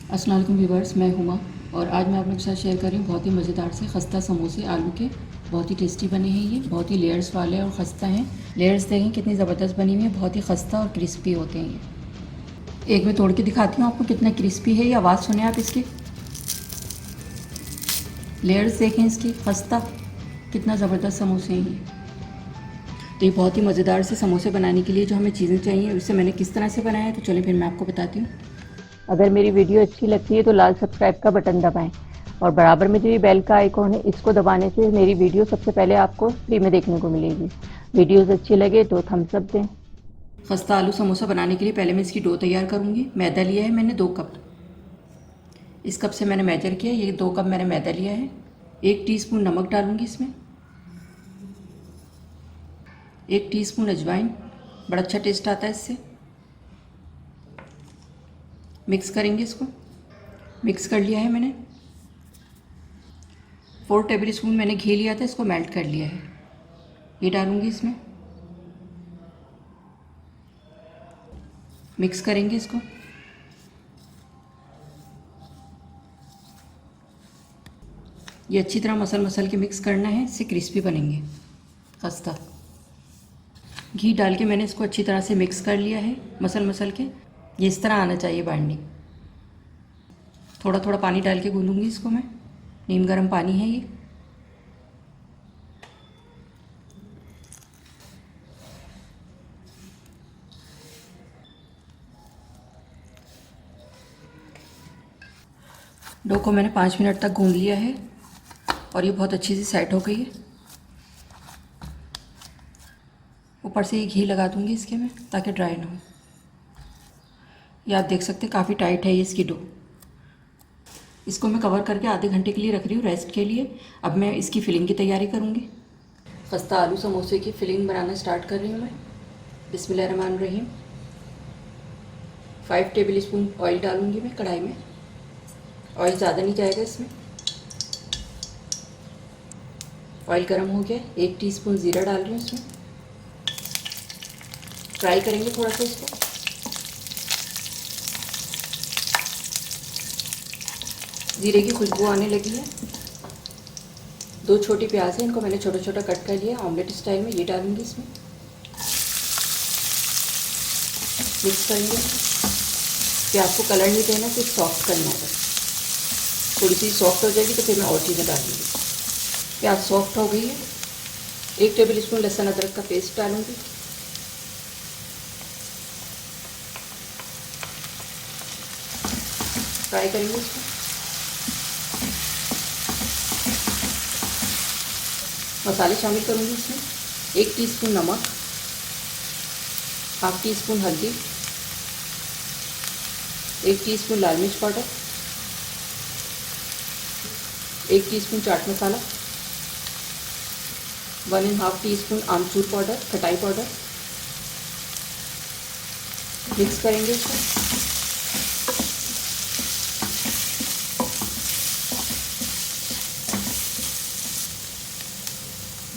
अस्सलाम वालेकुम व्यूवर्स, मैं हुमा और आज मैं आप लोगों के साथ शेयर कर रही हूँ बहुत ही मज़ेदार से खस्ता समोसे आलू के। बहुत ही टेस्टी बने हैं ये, बहुत ही लेयर्स वाले और खस्ता हैं। लेयर्स देखें कितनी ज़बरदस्त बनी हुई है, बहुत ही खस्ता और क्रिस्पी होते हैं ये। एक मैं तोड़ के दिखाती हूँ आपको कितना क्रिस्पी है ये, आवाज़ सुने आप इसकी। लेयर्स देखें इसकी, खस्ता कितना ज़बरदस्त समोसे हैं ये। तो ये बहुत ही मज़ेदार से समोसे बनाने के लिए जो हमें चीज़ें चाहिए उससे मैंने किस तरह से बनाया है, तो चलिए फिर मैं आपको बताती हूँ। अगर मेरी वीडियो अच्छी लगती है तो लाल सब्सक्राइब का बटन दबाएं और बराबर में जो ये बेल का आइकॉन है इसको दबाने से मेरी वीडियो सबसे पहले आपको फ्री में देखने को मिलेगी। वीडियोस अच्छी लगे तो थम्स अप दें। खस्ता आलू समोसा बनाने के लिए पहले मैं इसकी डो तैयार करूँगी। मैदा लिया है मैंने 2 कप। इस कप से मैंने मेजर किया, ये 2 कप मैंने मैदा लिया है। 1 टीस्पून नमक डालूँगी इसमें, 1 टीस्पून अजवाइन, बड़ा अच्छा टेस्ट आता है इससे। मिक्स करेंगे इसको। मिक्स कर लिया है मैंने। 4 टेबल स्पून मैंने घी लिया था, इसको मेल्ट कर लिया है, ये डालूँगी इसमें। मिक्स करेंगे इसको। ये अच्छी तरह मसल के मिक्स करना है, इससे क्रिस्पी बनेंगे खस्ता। घी डाल के मैंने इसको अच्छी तरह से मिक्स कर लिया है, मसल के। ये इस तरह आना चाहिए बाइंडिंग। थोड़ा थोड़ा पानी डाल के गूंदूंगी इसको मैं, नीम गर्म पानी है ये। डो को मैंने 5 मिनट तक गूंद लिया है और ये बहुत अच्छी सी सेट हो गई है। ऊपर से ये घी लगा दूंगी इसके में ताकि ड्राई ना हो। ये आप देख सकते हैं काफ़ी टाइट है ये इसकी डो। इसको मैं कवर करके आधे घंटे के लिए रख रही हूँ रेस्ट के लिए। अब मैं इसकी फिलिंग की तैयारी करूँगी। खस्ता आलू समोसे की फिलिंग बनाना स्टार्ट कर रही हूँ मैं। बिस्मिल्लाहिर्रहमानिर्रहीम। 5 टेबल स्पून ऑयल डालूँगी मैं कढ़ाई में। ऑयल ज़्यादा नहीं जाएगा इसमें। ऑयल गर्म हो गया, 1 टीस्पून ज़ीरा डाल रही हूँ इसमें। फ्राई करेंगे थोड़ा सा इसको। ज़ीरे की खुशबू आने लगी है। 2 छोटी प्याज है, इनको मैंने छोटा छोटा कट कर लिया ऑमलेट स्टाइल में, ये डालूंगी इसमें। मिक्स करेंगे। प्याज को कलर नहीं देना, सिर्फ सॉफ्ट करना है। थोड़ी सी सॉफ्ट हो जाएगी तो फिर मैं और चीज़ें डालूंगी। प्याज सॉफ्ट हो गई है। 1 टेबल स्पून लहसुन अदरक का पेस्ट डालूंगी। फ्राई करेंगे इसको। मसाले शामिल करूंगी इसमें। 1 टीस्पून नमक, हाफ टी स्पून हल्दी, 1 टीस्पून लाल मिर्च powder, 1 teaspoon chaat masala, 1½ teaspoon आमचूर पाउडर, खटाई पाउडर। मिक्स करेंगे इसको।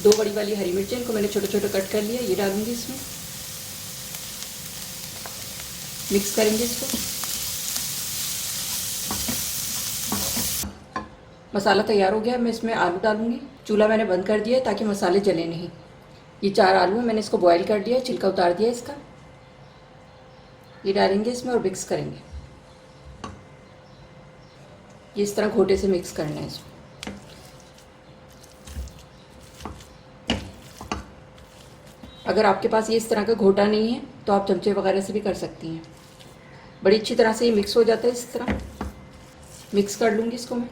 दो बड़ी वाली हरी मिर्चें, इनको मैंने छोटे छोटे कट कर लिया, ये डालूंगी इसमें। मिक्स करेंगे इसको। मसाला तैयार हो गया, मैं इसमें आलू डालूंगी। चूल्हा मैंने बंद कर दिया है ताकि मसाले जले नहीं। ये 4 आलू हैं, मैंने इसको बॉईल कर दिया है, छिलका उतार दिया इसका। ये डालेंगे इसमें और मिक्स करेंगे। ये इस तरह घोटे से मिक्स करना है इसको। अगर आपके पास ये इस तरह का घोटा नहीं है तो आप चमचे वगैरह से भी कर सकती हैं। बड़ी अच्छी तरह से ये मिक्स हो जाता है। इस तरह मिक्स कर लूँगी इसको मैं।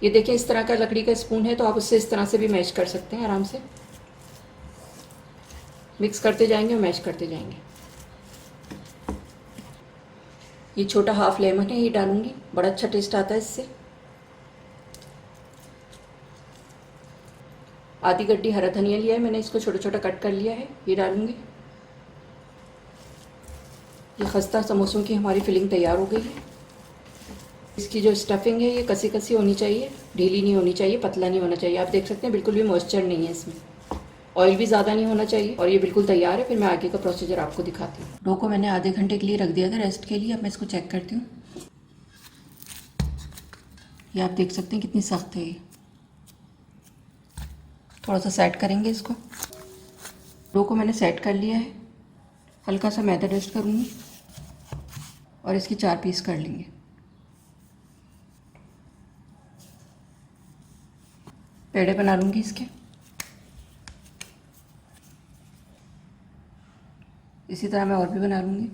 ये देखिए इस तरह का लकड़ी का स्पून है तो आप उससे इस तरह से भी मैश कर सकते हैं आराम से। मिक्स करते जाएंगे और मैश करते जाएंगे। ये छोटा हाफ लेमन है, ये डालूंगी, बड़ा अच्छा टेस्ट आता है इससे। आधी गड्डी हरा धनिया लिया है मैंने, इसको छोटा छोटा कट कर लिया है, ये डालूंगी। ये खस्ता समोसों की हमारी फिलिंग तैयार हो गई है। इसकी जो स्टफिंग है ये कसी कसी होनी चाहिए, ढीली नहीं होनी चाहिए, पतला नहीं होना चाहिए। आप देख सकते हैं बिल्कुल भी मॉइस्चर नहीं है इसमें। ऑयल भी ज़्यादा नहीं होना चाहिए और ये बिल्कुल तैयार है। फिर मैं आगे का प्रोसीजर आपको दिखाती हूँ। डो को मैंने आधे घंटे के लिए रख दिया था रेस्ट के लिए। अब मैं इसको चेक करती हूँ। ये आप देख सकते हैं कितनी सख्त है ये। थोड़ा सा सेट करेंगे इसको। डो को मैंने सेट कर लिया है। हल्का सा मैदा डस्ट करूँगी और इसके 4 पीस कर लेंगे। पेड़े बना लूँगी इसके। इसी तरह मैं और भी बना लूँगी।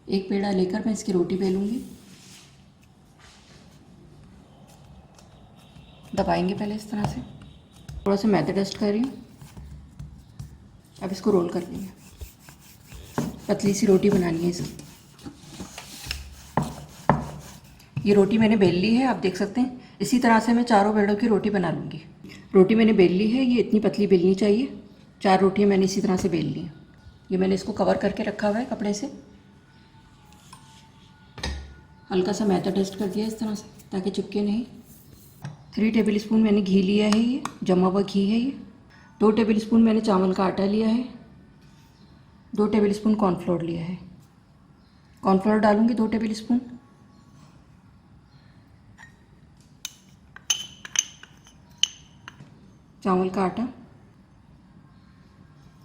एक पेड़ा लेकर मैं इसकी रोटी बेलूँगी। दबाएंगे पहले इस तरह से। थोड़ा सा मैदा डस्ट कर रही हूँ। अब इसको रोल कर लेंगे। पतली सी रोटी बनानी है इसकी। ये रोटी मैंने बेल ली है, आप देख सकते हैं। इसी तरह से मैं चारों पेड़ों की रोटी बना लूँगी। रोटी मैंने बेल ली है, ये इतनी पतली बेलनी चाहिए। 4 रोटियाँ मैंने इसी तरह से बेल ली हैं। ये मैंने इसको कवर करके रखा हुआ है कपड़े से। हल्का सा मैदा डस्ट कर दिया इस तरह से ताकि चिपके नहीं। 3 टेबल स्पून मैंने घी लिया है, ये जमा हुआ घी है। ये 2 टेबल स्पून मैंने चावल का आटा लिया है। 2 टेबल स्पून कॉर्नफ्लोर लिया है। कॉर्नफ्लोर डालूँगी 2 टेबल स्पून। चावल का आटा,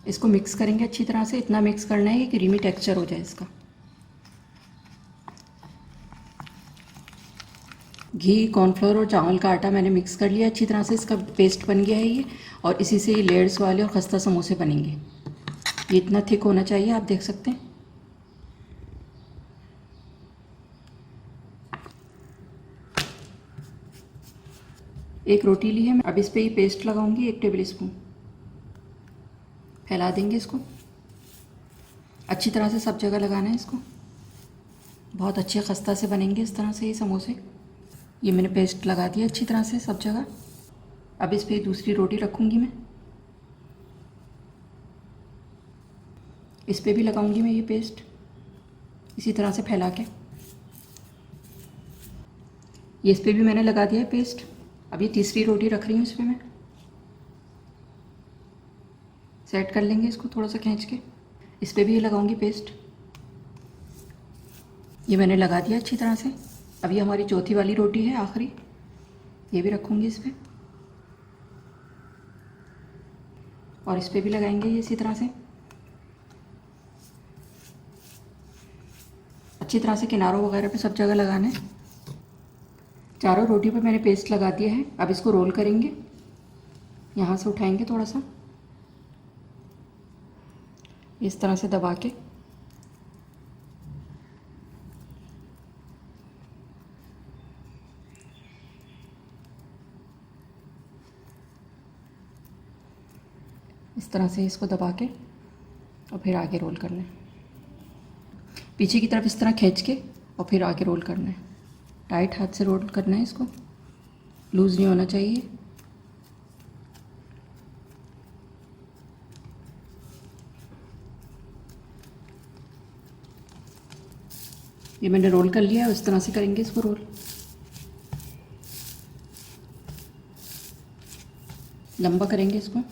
इसको मिक्स करेंगे अच्छी तरह से। इतना मिक्स करना है कि क्रीमी टेक्सचर हो जाए इसका। घी, कॉर्नफ्लोर और चावल का आटा मैंने मिक्स कर लिया अच्छी तरह से। इसका पेस्ट बन गया है ये, और इसी से ये लेयर्स वाले और खस्ता समोसे बनेंगे। ये इतना थिक होना चाहिए, आप देख सकते हैं। एक रोटी ली है, अब इस पे ये पेस्ट लगाऊंगी 1 टेबल स्पून। फैला देंगे इसको अच्छी तरह से, सब जगह लगाना है इसको। बहुत अच्छे खस्ता से बनेंगे इस तरह से ये समोसे। ये मैंने पेस्ट लगा दिया अच्छी तरह से सब जगह। अब इस पे दूसरी रोटी रखूँगी मैं। इस पे भी लगाऊंगी मैं ये पेस्ट इसी तरह से फैला के। ये इस पे भी मैंने लगा दिया है पेस्ट। अब ये तीसरी रोटी रख रही हूँ इस पे मैं। सेट कर लेंगे इसको थोड़ा सा खींच के। इस पे भी ये लगाऊंगी पेस्ट। ये मैंने लगा दिया अच्छी तरह से। अब ये हमारी चौथी वाली रोटी है, आखिरी। ये भी रखूँगी इस पे, और इस पे भी लगाएंगे ये इसी तरह से। अच्छी तरह से किनारों वगैरह पे सब जगह लगाना है। चारों रोटी पे मैंने पेस्ट लगा दिया है। अब इसको रोल करेंगे। यहाँ से उठाएंगे थोड़ा सा, इस तरह से दबा के। इस तरह से इसको दबा के और फिर आगे रोल करना है। पीछे की तरफ इस तरह खींच के और फिर आगे रोल करना है। टाइट हाथ से रोल करना है इसको, लूज़ नहीं होना चाहिए। ये मैंने रोल कर लिया है, उस तरह से करेंगे इसको रोल। लंबा करेंगे इसको।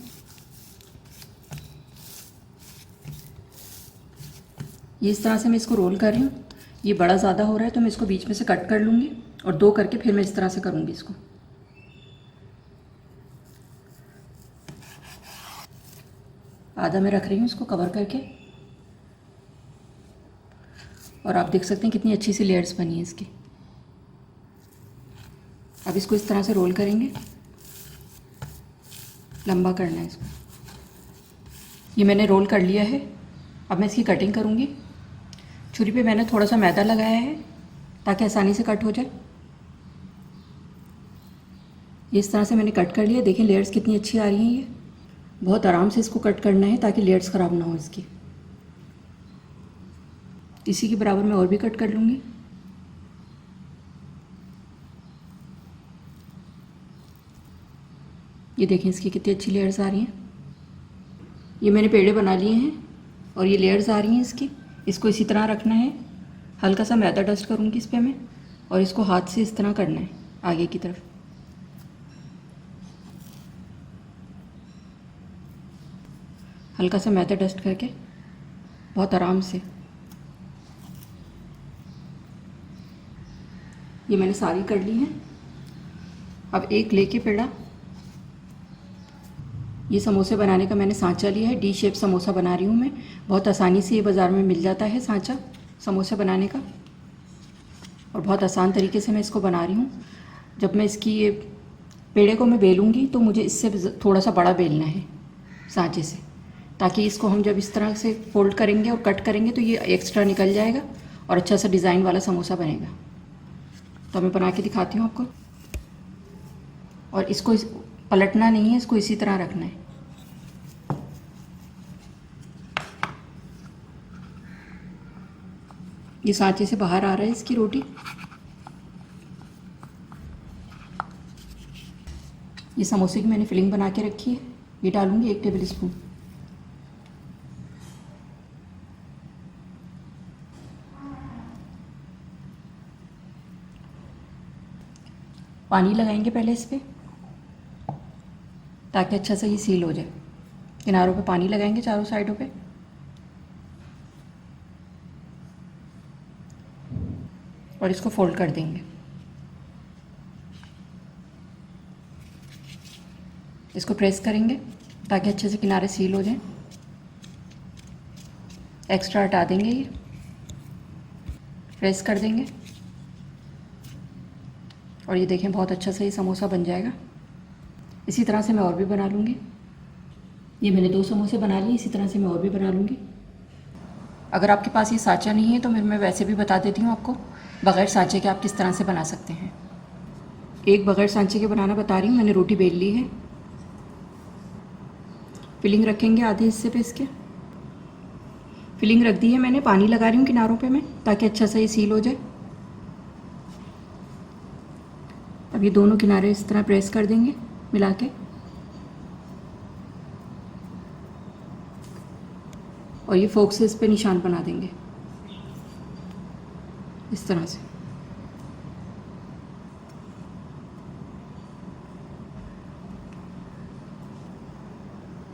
ये इस तरह से मैं इसको रोल कर रही हूँ। ये बड़ा ज़्यादा हो रहा है तो मैं इसको बीच में से कट कर लूँगी और 2 करके फिर मैं इस तरह से करूँगी इसको। आधा मैं रख रही हूँ इसको कवर करके, और आप देख सकते हैं कितनी अच्छी सी लेयर्स बनी है इसकी। अब इसको इस तरह से रोल करेंगे, लंबा करना है इसको। ये मैंने रोल कर लिया है। अब मैं इसकी कटिंग करूँगी। छुरी पे मैंने थोड़ा सा मैदा लगाया है ताकि आसानी से कट हो जाए। ये इस तरह से मैंने कट कर लिया। देखें लेयर्स कितनी अच्छी आ रही हैं। ये बहुत आराम से इसको कट करना है ताकि लेयर्स ख़राब ना हो इसकी। इसी के बराबर मैं और भी कट कर लूँगी। ये देखें इसकी कितनी अच्छी लेयर्स आ रही हैं। ये मैंने पेड़े बना लिए हैं और ये लेयर्स आ रही हैं इसकी। इसको इसी तरह रखना है। हल्का सा मैदा डस्ट करूँगी इस पे मैं, और इसको हाथ से इस तरह करना है आगे की तरफ। हल्का सा मैदा डस्ट करके बहुत आराम से ये मैंने सारी कर ली हैं। अब एक लेके पेड़ा, ये समोसे बनाने का मैंने सांचा लिया है। डी शेप समोसा बना रही हूँ मैं। बहुत आसानी से ये बाज़ार में मिल जाता है सांचा समोसे बनाने का, और बहुत आसान तरीके से मैं इसको बना रही हूँ। जब मैं इसकी ये पेड़े को मैं बेलूँगी तो मुझे इससे थोड़ा सा बड़ा बेलना है सांचे से, ताकि इसको हम जब इस तरह से फोल्ड करेंगे और कट करेंगे तो ये एक्स्ट्रा निकल जाएगा और अच्छा सा डिज़ाइन वाला समोसा बनेगा। तो मैं बना के दिखाती हूँ आपको। और इसको पलटना नहीं है, इसको इसी तरह रखना है। ये सांचे से बाहर आ रहा है इसकी रोटी। ये समोसे की मैंने फिलिंग बना के रखी है, ये डालूंगी 1 टेबल स्पून। पानी लगाएंगे पहले इस पर, ताकि अच्छा सा ये सील हो जाए। किनारों पे पानी लगाएंगे, चारों साइडों पे। और इसको फोल्ड कर देंगे। इसको प्रेस करेंगे ताकि अच्छे से किनारे सील हो जाए। एक्स्ट्रा हटा देंगे, ये प्रेस कर देंगे। और ये देखें बहुत अच्छा सा ये समोसा बन जाएगा। इसी तरह से मैं और भी बना लूँगी। ये मैंने 2 समोसे बना लिए, इसी तरह से मैं और भी बना लूँगी। अगर आपके पास ये सांचा नहीं है तो मैं वैसे भी बता देती हूँ आपको, बग़ैर सांचे के आप किस तरह से बना सकते हैं। एक बग़ैर सांचे के बनाना बता रही हूँ। मैंने रोटी बेल ली है। फिलिंग रखेंगे आधे हिस्से पे इसके। फिलिंग रख दी है मैंने, पानी लगा रही हूँ किनारों पे मैं, ताकि अच्छा सा ये सील हो जाए। अब ये दोनों किनारे इस तरह प्रेस कर देंगे मिला के, और ये फोक से इस पे निशान बना देंगे इस तरह से।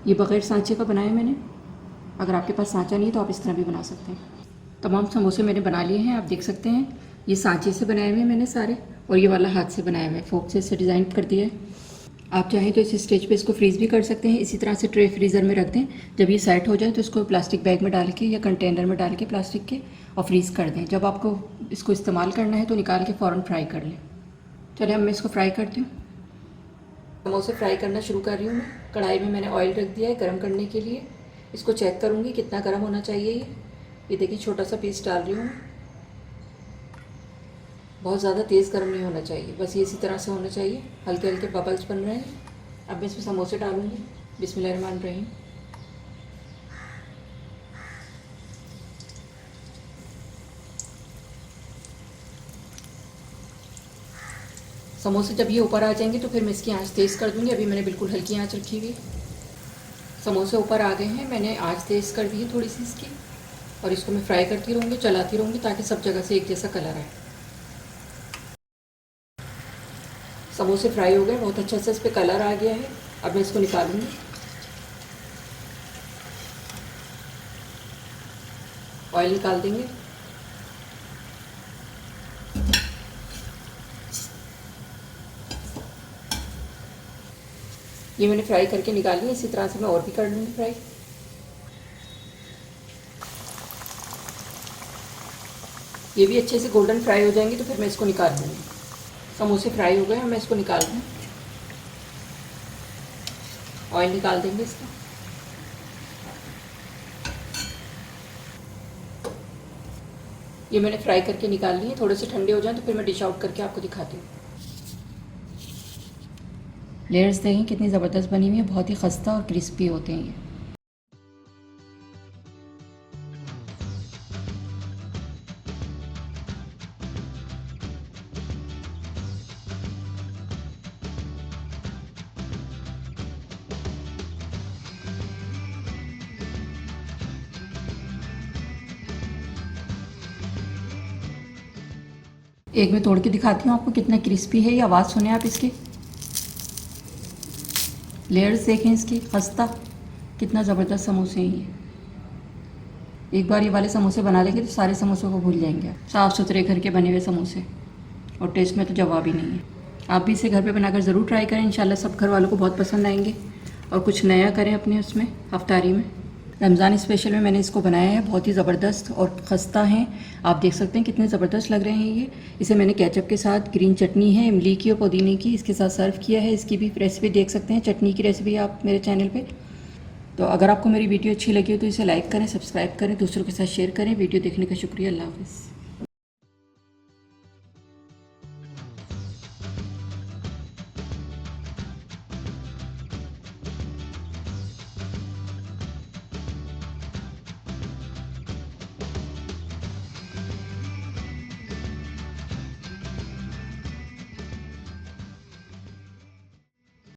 ये बग़ैर सांचे का बनाया मैंने। अगर आपके पास सांचा नहीं है तो आप इस तरह भी बना सकते हैं। तमाम समोसे मैंने बना लिए हैं, आप देख सकते हैं। ये सांचे से बनाए हुए हैं मैंने सारे, और ये वाला हाथ से बनाया हुआ है, फोक से इसे डिज़ाइन कर दिया है। आप चाहें तो इस स्टेज पे इसको फ्रीज़ भी कर सकते हैं। इसी तरह से ट्रे फ्रीज़र में रख दें। जब ये सेट हो जाए तो इसको प्लास्टिक बैग में डाल के या कंटेनर में डाल के प्लास्टिक के, और फ्रीज़ कर दें। जब आपको इसको इस्तेमाल करना है तो निकाल के फ़ौरन फ्राई कर लें। चलिए अब मैं इसको फ्राई करती हूँ। समोसे फ्राई करना शुरू कर रही हूँ मैं। कढ़ाई में मैंने ऑयल रख दिया है गर्म करने के लिए। इसको चेक करूँगी कितना गर्म होना चाहिए। ये देखिए छोटा सा पीस डाल रही हूँ। बहुत ज़्यादा तेज़ गर्म नहीं होना चाहिए, बस ये इसी तरह से होना चाहिए। हल्के हल्के बबल्स बन रहे हैं। अब मैं इसमें समोसे डालूँगी। बिस्मिल्लाहिर्रहमानिर्रहीम। समोसे जब ये ऊपर आ जाएंगे तो फिर मैं इसकी आंच तेज़ कर दूँगी। अभी मैंने बिल्कुल हल्की आंच रखी हुई। समोसे ऊपर आ गए हैं, मैंने आंच तेज़ कर दी है थोड़ी सी इसकी, और इसको मैं फ्राई करती रहूँगी, चलाती रहूँगी, ताकि सब जगह से एक जैसा कलर आए। समोसे फ्राई हो गए, बहुत अच्छा सा इस पर कलर आ गया है। अब मैं इसको निकालूंगी। ऑयल निकाल देंगे। ये मैंने फ्राई करके निकाली है। इसी तरह से मैं और भी कर लूँगी फ्राई। ये भी अच्छे से गोल्डन फ्राई हो जाएंगे तो फिर मैं इसको निकाल लूँगी। समोसे फ्राई हो गए, मैं इसको निकाल दूँ। ऑयल निकाल देंगे इसका। ये मैंने फ्राई करके निकाल लिए। थोड़े से ठंडे हो जाएं तो फिर मैं डिश आउट करके आपको दिखाती हूँ। लेयर्स देखें कितनी ज़बरदस्त बनी हुई है, बहुत ही खस्ता और क्रिस्पी होते हैं ये। एक मैं तोड़ के दिखाती हूँ आपको कितना क्रिस्पी है ये। आवाज़ सुने आप इसकी, लेयर्स देखें इसकी, खस्ता, कितना ज़बरदस्त समोसे हैं ये। एक बार ये वाले समोसे बना लेंगे तो सारे समोसों को भूल जाएंगे। साफ़ सुथरे घर के बने हुए समोसे। और टेस्ट में तो जवाब ही नहीं है। आप भी इसे घर पे बनाकर ज़रूर ट्राई करें, इंशाल्लाह सब घर वालों को बहुत पसंद आएंगे। और कुछ नया करें अपने उसमें अफ्तारी में। रमज़ान स्पेशल में मैंने इसको बनाया है, बहुत ही ज़बरदस्त और खस्ता हैं। आप देख सकते हैं कितने ज़बरदस्त लग रहे हैं ये। इसे मैंने केचप के साथ, ग्रीन चटनी है इमली की और पुदीने की, इसके साथ सर्व किया है। इसकी भी रेसिपी देख सकते हैं, चटनी की रेसिपी आप मेरे चैनल पे। तो अगर आपको मेरी वीडियो अच्छी लगी हो तो इसे लाइक करें, सब्सक्राइब करें, दूसरों के साथ शेयर करें। वीडियो देखने का शुक्रिया। अल्लाह हाफ़िज़।